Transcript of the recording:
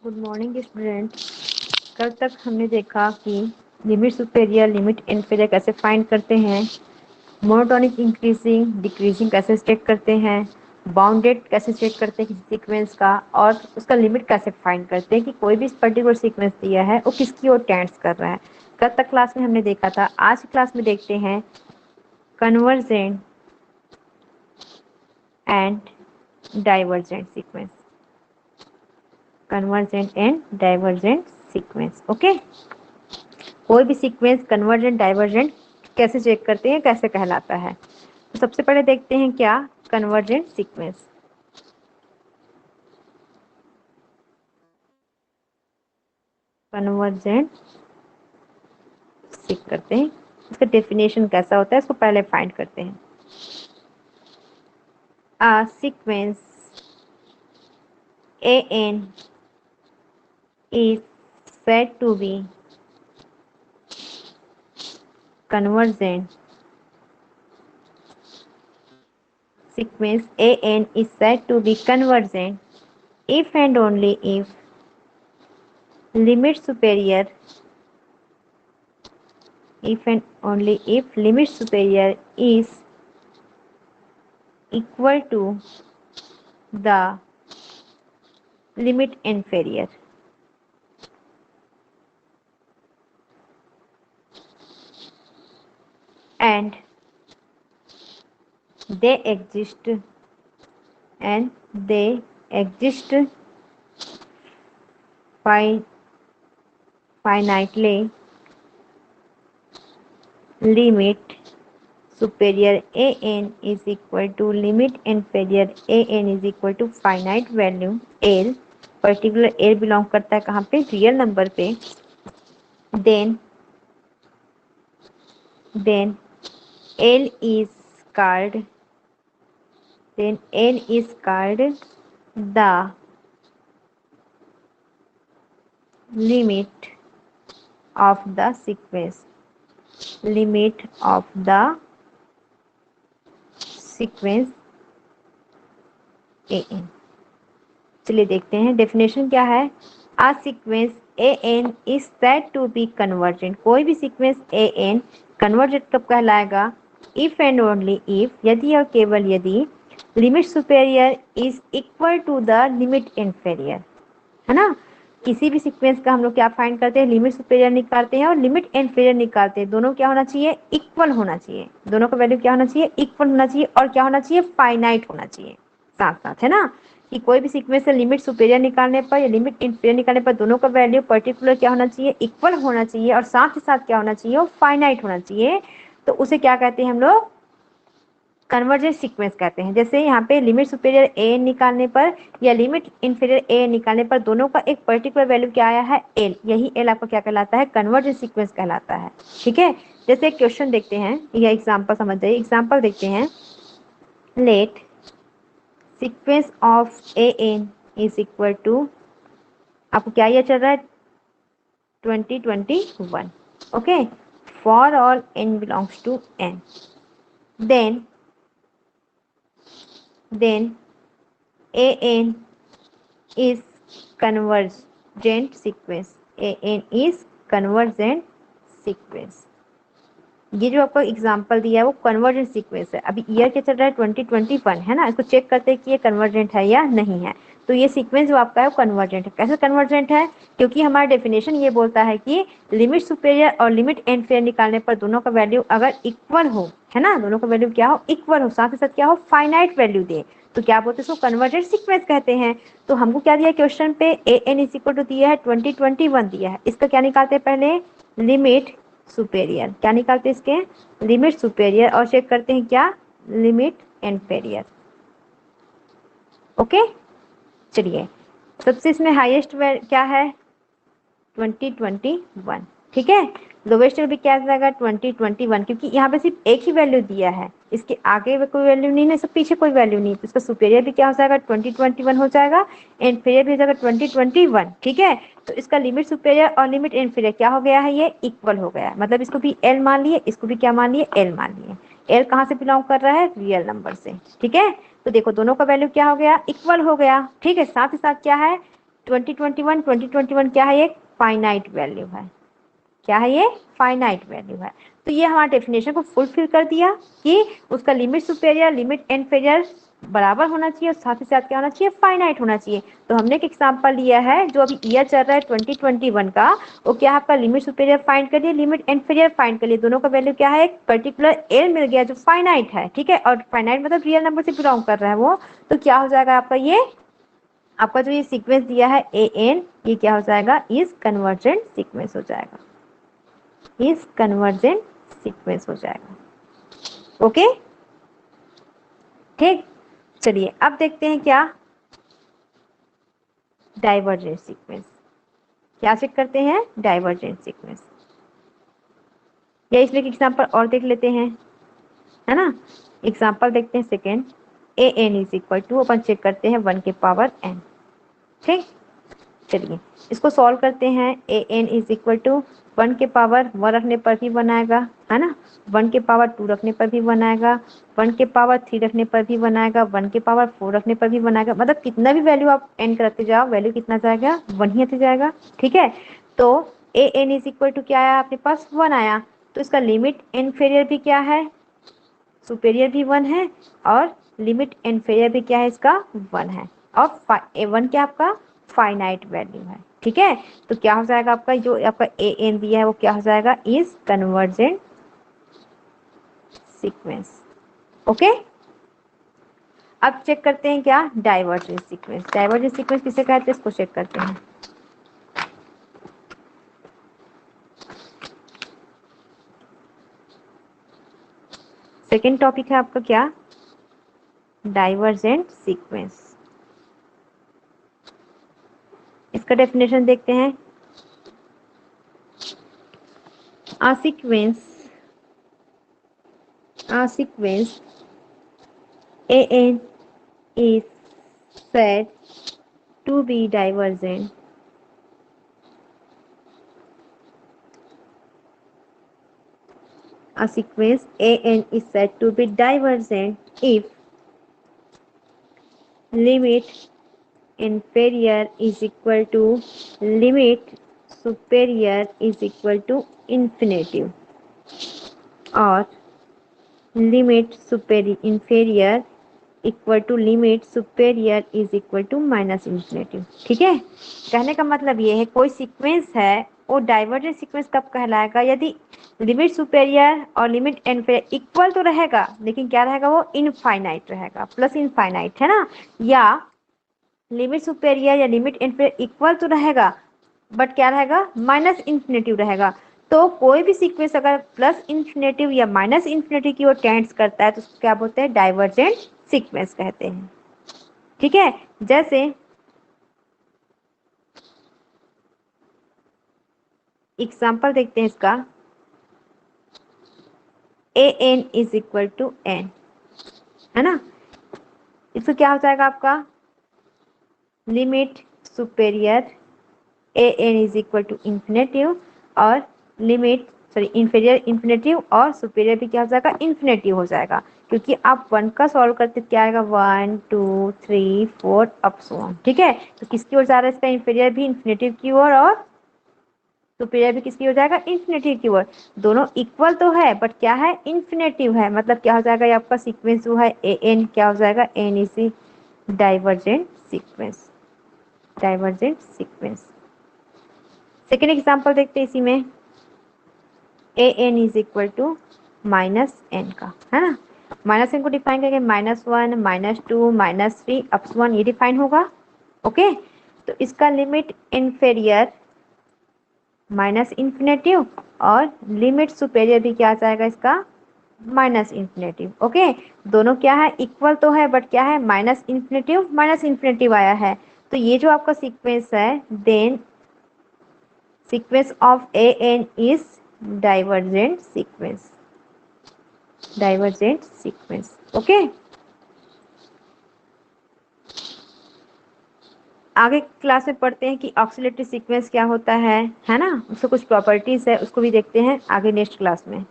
Good morning student. कल तक हमने देखा कि लिमिट सुपेरियर लिमिट इन्फीरियर कैसे फाइंड करते हैं, मोनोटोनिक इंक्रीजिंग डिक्रीजिंग कैसे चेक करते हैं, बाउंडेड कैसे चेक करते हैं किसी सीक्वेंस का, और उसका लिमिट कैसे फाइंड करते हैं कि कोई भी पर्टिकुलर सीक्वेंस दिया है वो किसकी ओर टेंड्स कर रहा है। कल तक क्लास में हमने देखा था। आज की क्लास में देखते हैं convergent and divergent sequence. Convergent and divergent sequence. Okay, कोई भी सीक्वेंस कन्वर्जेंट डाइवर्जेंट कैसे चेक करते हैं, कैसे कहलाता है। तो सबसे पहले देखते हैं क्या कन्वर्जेंट सीक्वेंस। कन्वर्जेंट चेक करते हैं, इसका डेफिनेशन कैसा होता है इसको पहले फाइंड करते हैं। A sequence AN is said to be convergent. Sequence AN is said to be convergent if and only if limit superior is equal to the limit inferior. And they exist finitely. Limit superior an is equal to limit inferior an is equal to finite value l, particular l belong करता है कहाँ पे, real number पे। then l is called the limit of the sequence. Limit of the sequence an. चलिए देखते हैं definition क्या है। आ sequence an is said to be convergent. कोई भी सीक्वेंस an कन्वर्जेंट कब कहलाएगा, इफ एंड ओनली इफ, यदि और केवल यदि limit superior is equal to the limit inferior, है ना। किसी भी सीक्वेंस का हम लोग क्या फाइंड करते हैं, लिमिट सुपेरियर निकालते हैं और लिमिट इन्फीरियर निकालते हैं। दोनों क्या होना चाहिए, इक्वल होना चाहिए। दोनों का वैल्यू क्या होना चाहिए, इक्वल होना चाहिए। और क्या होना चाहिए, फाइनाइट होना चाहिए साथ साथ, है ना। कि कोई भी सीक्वेंस से लिमिट सुपेरियर निकालने पर या लिमिट इन्फीरियर निकालने पर दोनों का वैल्यू पर्टिकुलर क्या होना चाहिए, इक्वल होना चाहिए। और साथ ही साथ क्या होना चाहिए, वो फाइनाइट होना चाहिए। तो उसे क्या कहते हैं हम लोग, कन्वर्जेंट सीक्वेंस कहते हैं। जैसे यहाँ पे लिमिट सुपेरियर ए निकालने पर या लिमिट इंफीरियर ए निकालने पर दोनों का एक पर्टिकुलर वैल्यू क्या आया है, एल। यही एल आपका क्या कहलाता है, कन्वर्जेंट सीक्वेंस कहलाता है। ठीक है, जैसे एक क्वेश्चन देखते हैं या एग्जाम्पल समझ जाइए। एग्जाम्पल देखते हैं, let sequence of A N is equal to, आपको क्या ये चल रहा है, 2021। Okay, for all n belongs to n, then an is convergent sequence. an is convergent sequence. ये जो आपको एग्जांपल दिया है वो कन्वर्जेंट सीक्वेंस है। अभी ईयर क्या चल रहा है, 2021, है ना। इसको चेक करते हैं कि ये कन्वर्जेंट है या नहीं है। तो ये सीक्वेंस जो आपका है वो कन्वर्जेंट है। कैसे कन्वर्जेंट है, क्योंकि हमारा डेफिनेशन ये बोलता है कि लिमिट सुपेरियर और लिमिट इन्फीरियर निकालने पर दोनों का वैल्यू अगर इक्वल हो, है ना, दोनों का वैल्यू क्या हो, इक्वल हो, साथ ही साथ क्या हो, फाइनाइट वैल्यू दे, तो क्या बोलते हैं, इसको कन्वर्जेंट सीक्वेंस कहते हैं। तो हमको क्या दिया क्वेश्चन पे, ए एन इज इक्वल टू दिया है 2021 दिया है। इसका क्या निकालते हैं, पहले लिमिट सुपेरियर, क्या निकालते हैं इसके, लिमिट सुपेरियर, और चेक करते हैं क्या, लिमिट इन्फीरियर। ओके, चलिए सबसे इसमें हाईएस्ट क्या है, 2021। ठीक है, लोवेस्ट भी क्या जाएगा, 2021, क्योंकि यहाँ पे सिर्फ एक ही वैल्यू दिया है, इसके आगे कोई वैल्यू नहीं है, सब पीछे कोई वैल्यू नहीं, तो इसका सुपेरियर भी क्या हो जाएगा, 2021 हो जाएगा, इन्फीरियर भी हो जाएगा 2021। ठीक है, तो इसका लिमिट सुपेरियर और लिमिट इन्फीरियर क्या हो गया है, ये इक्वल हो गया, मतलब इसको भी एल मान लिए, इसको भी क्या मान लिए, एल मान लिए। एल कहाँ से बिलोंग कर रहा है, रियल नंबर से। ठीक है, तो देखो दोनों का वैल्यू क्या हो गया, इक्वल हो गया। ठीक है, साथ ही साथ क्या है, 2021 क्या है, एक फाइनाइट वैल्यू है। क्या है ये, फाइनाइट वैल्यू है। तो ये हमारा डेफिनेशन को फुलफिल कर दिया कि उसका लिमिट सुपेरियर लिमिट इन्फीरियर बराबर होना चाहिए और साथ ही साथ क्या होना चाहिए, फाइनाइट होना चाहिए। तो हमने एक एग्जांपल लिया है, जो अभी ईयर चल रहा है 2021 का, वो क्या है आपका, लिमिट सुपेरियर फाइंड करिए, लिमिट इन्फीरियर फाइंड करिए, दोनों का वैल्यू क्या है, एक पर्टिकुलर एल मिल गया जो फाइनाइट है, ठीक है, और फाइनाइट मतलब रियल नंबर से बिलोंग कर रहा है वो। तो क्या हो जाएगा आपका, ये आपका जो ये सीक्वेंस दिया है AN, ये क्या हो जाएगा, इज कन्वर्जेंट सीक्वेंस हो जाएगा, इज कन्वर्जेंट सीक्वेंस हो जाएगा। ओके, ठीक। चलिए अब देखते हैं क्या, डाइवर्जेंट सीक्वेंस। क्या चेक करते हैं, डाइवर्जेंट सीक्वेंस, या इसमें एक एग्जांपल और देख लेते हैं, है ना। एग्जांपल देखते हैं second, AN is equal to, अपन चेक करते हैं 1 के पावर n, ठीक। चलिए इसको सॉल्व करते हैं। AN इज इक्वल टू 1 के पावर 1 रखने पर भी बनाएगा, है ना, 1 के पावर 2 रखने पर भी बनाएगा, 1 के पावर 3 रखने पर भी बनाएगा, 1 के पावर 4 रखने पर भी बनाएगा, मतलब कितना भी वैल्यू आप n करते जाओ, वैल्यू कितना जाएगा, 1 ही आते जाएगा, ठीक है। तो AN इज इक्वल टू क्या आया आपके पास, 1 आया, तो इसका लिमिट इन्फीरियर भी क्या है, सुपेरियर भी 1 है, और लिमिट इन्फीरियर भी क्या है, इसका 1 है, और A1 क्या आपका फाइनाइट वैल्यू है, ठीक है। तो क्या हो जाएगा आपका, जो आपका AN दिया है वो क्या हो जाएगा, इज कन्वर्जेंट सीक्वेंस। ओके, अब चेक करते हैं क्या, डाइवर्जेंट सीक्वेंस। डाइवर्जेंट सीक्वेंस किसे कहते हैं, इसको चेक करते हैं। सेकेंड टॉपिक है आपका क्या, डाइवर्जेंट सीक्वेंस। इसका डेफिनेशन देखते हैं। A sequence AN is said to be divergent a sequence AN is said to be divergent if limit inferior is equal to limit superior is equal to infinitive और limit inferior equal to limit superior is equal to minus infinity, ठीक है। कहने का मतलब ये है, कोई sequence है वो डाइवर्जेंट सीक्वेंस कब कहलाएगा, यदि लिमिट सुपेरियर और लिमिट इन्फीरियर इक्वल तो रहेगा, लेकिन क्या रहेगा, वो इनफाइनाइट रहेगा, प्लस इनफाइनाइट, है ना, या लिमिट सुपेरियर या लिमिट इन्फीरियर इक्वल तो रहेगा, बट क्या रहेगा, माइनस इन्फिनेटिव रहेगा। तो कोई भी सीक्वेंस अगर प्लस इन्फिनेटिव या माइनस इन्फिनेटिव की ओर टेंड्स करता है तो उसको क्या बोलते हैं, डाइवर्जेंट सीक्वेंस कहते हैं, ठीक है। जैसे एग्जांपल देखते हैं इसका, AN is equal to n, है ना, इसको क्या हो जाएगा आपका, limit superior AN is equal to infinitive और लिमिट इंफीरियर इन्फिनेटिव और सुपेरियर भी क्या हो जाएगा, इन्फिनेटिव हो जाएगा, क्योंकि आप 1 का सॉल्व करते क्या आएगा, 1 2 3 4 अप सो ऑन, ठीक है। तो किसकी ओर जा रहा है, इसका इंफीरियर भी इन्फिनेटिव की ओर और सुपेरियर भी किसकी हो जाएगा, इन्फिनेटिव की ओर। दोनों इक्वल तो है बट क्या है, इन्फिनेटिव है, मतलब क्या हो जाएगा, ये आपका सीक्वेंस जो है AN क्या हो जाएगा, N is divergent sequence, divergent sequence. Second example देखते हैं इसी में, AN is equal to -n का, है ना, -n को डिफाइन करेंगे, -1 -2 -3 अप टू 1, ये डिफाइन होगा, ओके। तो इसका लिमिट इन्फीरियर माइनस इन्फिनेटिव और लिमिट सुपेरियर भी क्या आ जाएगा इसका, माइनस इन्फिनेटिव, ओके। दोनों क्या है, इक्वल तो है बट क्या है, माइनस इन्फिनेटिव आया है। तो ये जो आपका सीक्वेंस है, then sequence of AN is divergent sequence, divergent sequence, okay. आगे क्लास में पढ़ते हैं कि ऑक्सीलेटरी सीक्वेंस क्या होता है ना, उसको कुछ प्रॉपर्टीज है, उसको भी देखते हैं आगे नेक्स्ट क्लास में।